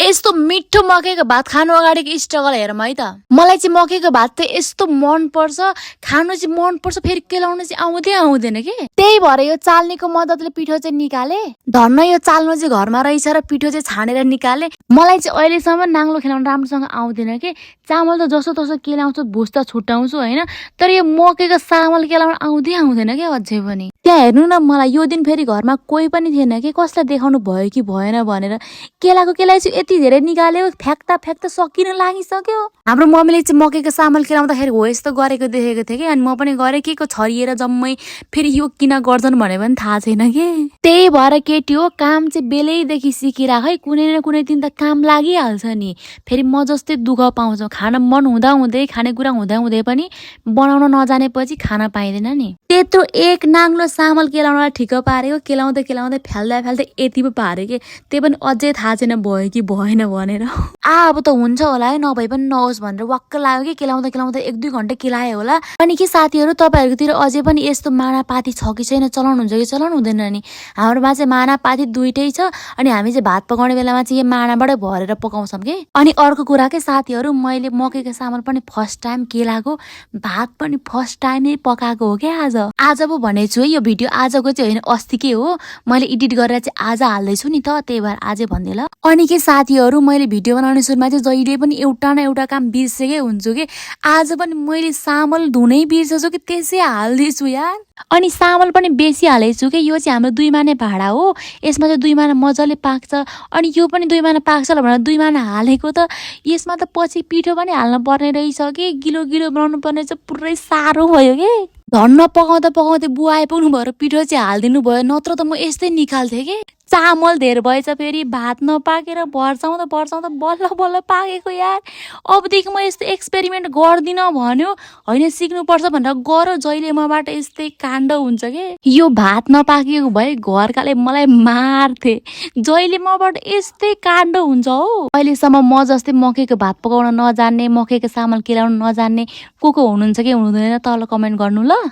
यस्तो मिठो मकैको भात खानु अगाडिको स्ट्रगल हेरौँ है त। मलाई चाहिँ मकैको भात त यस्तो मन पर्छ, खानु चाहिँ मन पर्छ, फेरि केलाउनु चाहिँ आउँदैन के। त्यही भएर यो चाल्नेको मद्दतले पिठो चाहिँ निकाले। धन्न यो चाल्नु चाहिँ घरमा रहेछ र पिठो चाहिँ छानेर निकाले। मलाई चाहिँ अहिलेसम्म नाङ्लो खेलाउनु राम्रोसँग आउँदैन के। चामल त जसो तसो केलाउँछु, भुस त छुट्याउँछु होइन, तर यो मकैको चामल केलाउनु आउँदैन क्या अझै पनि। त्यहाँ हेर्नु न, मलाई यो दिन फेरि घरमा कोही पनि थिएन कि, कसलाई देखाउनु भयो कि भएन भनेर केलाको केलाई चाहिँ यति धेरै निकाल्यो, फ्याक्दा सकिन लागिसक्यो। हाम्रो मम्मीले चाहिँ मकैको चामल केलाउँदाखेरि हो यस्तो गरेको देखेको थिएँ कि, अनि म पनि गरेँ। के को छरिएर जम्मै फेरि यो किन गर्छन् भने पनि थाहा छैन कि। त्यही भएर केटी हो, काम चाहिँ बेलैदेखि सिकिराख है, कुनै न कुनै दिन त काम लागिहाल्छ नि। फेरि म जस्तै दुःख पाउँछौ, खान मन हुँदै खानेकुरा हुँदै पनि बनाउन नजानेपछि खान पाइँदैन नि। त्यत्रो एक नाङ्लो चामल केलाउनलाई ठिक पारेको, केलाउँदै फ्याल्दै यति पो पारे के, त्यो पनि अझै थाहा छैन भयो कि भएन भनेर। अब त हुन्छ होला है, नभए पनि नहोस् भनेर वाक्क लाग्यो कि। केलाउँदै 1-2 घन्टा केलायो होला। अनि के साथीहरू, तपाईँहरूकोतिर अझै पनि यस्तो मानापाती छ कि छैन, चलाउनुहुन्छ कि चलाउनु हुँदैन नि? हाम्रोमा चाहिँ मानापाती दुइटै छ, अनि हामी चाहिँ भात पकाउने बेलामा चाहिँ यो मानाबाटै भरेर पकाउँछौँ कि। अनि अर्को कुरा के साथीहरू, मैले मकैको चामल पनि फर्स्ट टाइम केलाको, भात पनि फर्स्ट टाइमै पकाएको हो क्या आज पो भनेको छु है। यो भिडियो आजको चाहिँ होइन, अस्तिकै हो। मैले एडिट गरेर चाहिँ आज हाल्दैछु नि त, त्यही भएर आजै भन्दै ल। अनि के साथीहरू, मैले भिडियो बनाउने सुरुमा चाहिँ जहिले पनि एउटा न एउटा काम बिर्सेकै हुन्छु कि। आज पनि मैले चामल धुनै बिर्सेछु कि, त्यसै हाल्दैछु यार। अनि चामल पनि बेसी हालेछु कि। यो चाहिँ हाम्रो 2 माने भाँडा हो, यसमा चाहिँ 2 माना मजाले पाक्छ। अनि यो पनि 2 माना पाक्छ भनेर 2 माना हालेको त, यसमा त पछि पिठो पनि हाल्नु पर्ने रहेछ कि। गिलो बनाउनु पर्ने चाहिँ पुरै साह्रो भयो कि। धन्न पकाउँदै बुवा आइपुग्नु भएर पिठो चाहिँ हालिदिनु भयो, नत्र त म यस्तै निकाल्थेँ कि। चामल धेर भएछ, फेरि भात नपाकेर भर्साउँदा बल्ल पाकेको यार। अबदेखि म यस्तो एक्सपेरिमेन्ट गर्दिनँ भन्यो होइन, सिक्नुपर्छ भनेर गर, जहिले मबाट यस्तै काण्ड हुन्छ के। यो भात नपाकेको भए घरकाले मलाई मार्थे, जहिले मबाट यस्तै काण्ड हुन्छ हो। अहिलेसम्म म जस्तै मकैको भात पकाउन नजान्ने, मकैको चामल केलाउन नजान्ने को हुनुहुन्छ कि हुनुहुँदैन तल कमेन्ट गर्नु ल।